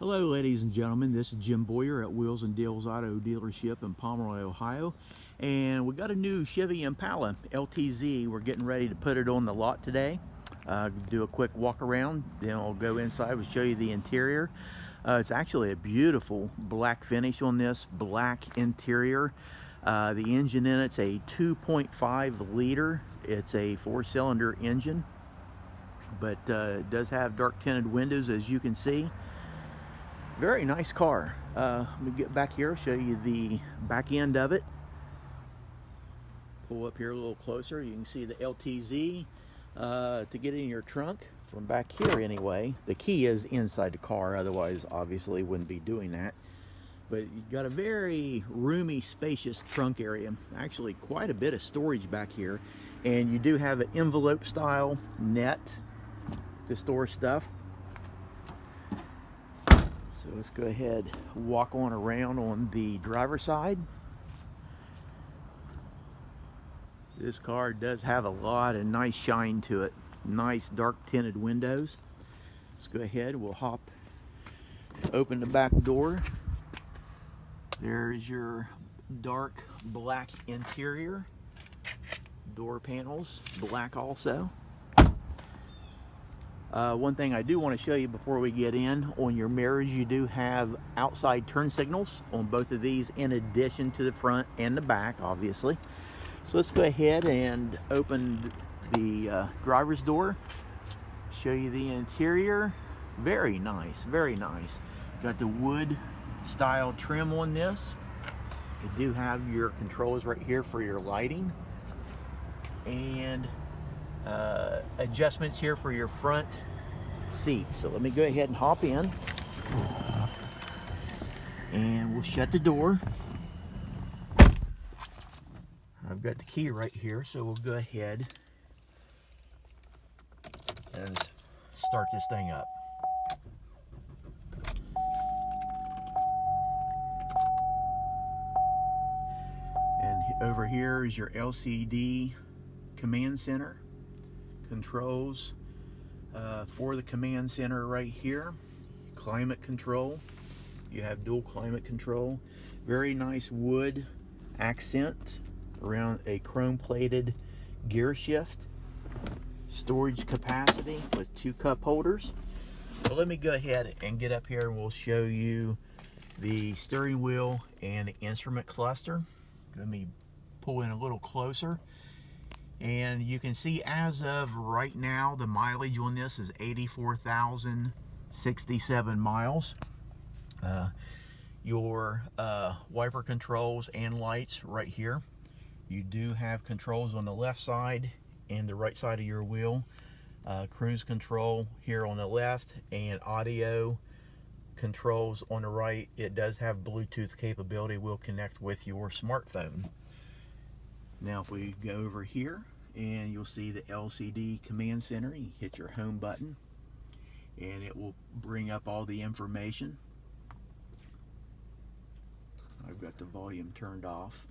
Hello ladies and gentlemen, this is Jim Boyer at Wheels and Deals Auto Dealership in Pomeroy, Ohio. And we got a new Chevy Impala LTZ. We're getting ready to put it on the lot today. Do a quick walk around, then I'll go inside, we'll show you the interior. It's actually a beautiful black finish on this, black interior. The engine in it's a 2.5 liter. It's a 4-cylinder engine, but it does have dark tinted windows, as you can see. Very nice car. Let me get back here, show you the back end of it. Pull up here a little closer. You can see the LTZ. To get in your trunk from back here anyway, the key is inside the car, otherwise obviously wouldn't be doing that. But you've got a very roomy, spacious trunk area. Actually quite a bit of storage back here. And you do have an envelope style net to store stuff. So let's go ahead, walk on around on the driver's side. This car does have a lot of nice shine to it. Nice dark tinted windows. Let's go ahead, we'll open the back door. There's your dark black interior. Door panels, black also. One thing I do want to show you before we get in, on your mirrors you do have outside turn signals on both of these, in addition to the front and the back, obviously. So let's go ahead and open the driver's door, show you the interior. Very nice, very nice. Got the wood style trim on this. You do have your controls right here for your lighting, and adjustments here for your front seat. So let me go ahead and hop in, and we'll shut the door. I've got the key right here, so we'll go ahead and start this thing up. And over here is your LCD command center controls for the command center right here. Climate control, you have dual climate control. Very nice wood accent around a chrome plated gear shift. Storage capacity with 2 cup holders. So let me go ahead and get up here and we'll show you the steering wheel and the instrument cluster. Let me pull in a little closer. And you can see as of right now, the mileage on this is 84,067 miles. Your wiper controls and lights right here. You do have controls on the left side and the right side of your wheel. Cruise control here on the left, and audio controls on the right. It does have Bluetooth capability, will connect with your smartphone. Now if we go over here, and you'll see the LCD command center, you hit your home button and it will bring up all the information. I've got the volume turned off.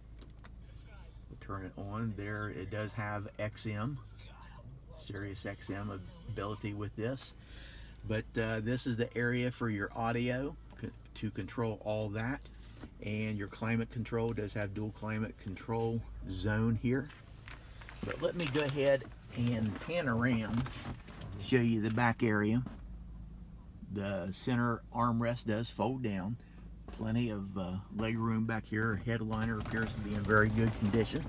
We'll turn it on. There it does have XM, SiriusXM ability with this. But this is the area for your audio to control all that. And your climate control does have dual climate control zone here. But let me go ahead and pan around, show you the back area. The center armrest does fold down. Plenty of leg room back here. Headliner appears to be in very good condition.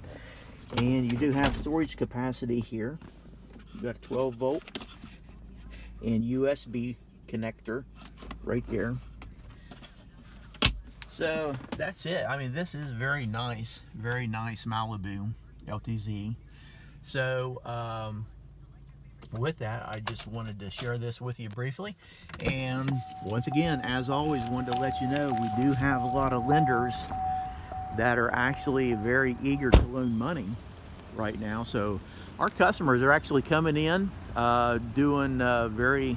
And you do have storage capacity here. You've got a 12 volt and USB connector right there. So that's it. I mean, this is very nice Malibu LTZ. So with that, I just wanted to share this with you briefly. And once again, as always, wanted to let you know we do have a lot of lenders that are actually very eager to loan money right now. So our customers are actually coming in, doing very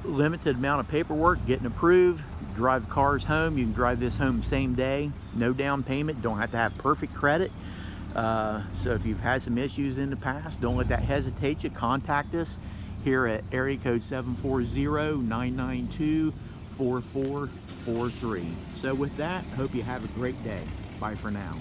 limited amount of paperwork, getting approved, drive cars home. You can drive this home same day, no down payment, don't have to have perfect credit. So if you've had some issues in the past, don't let that hesitate you. Contact us here at area code 740-992-4443. So with that, hope you have a great day. Bye for now.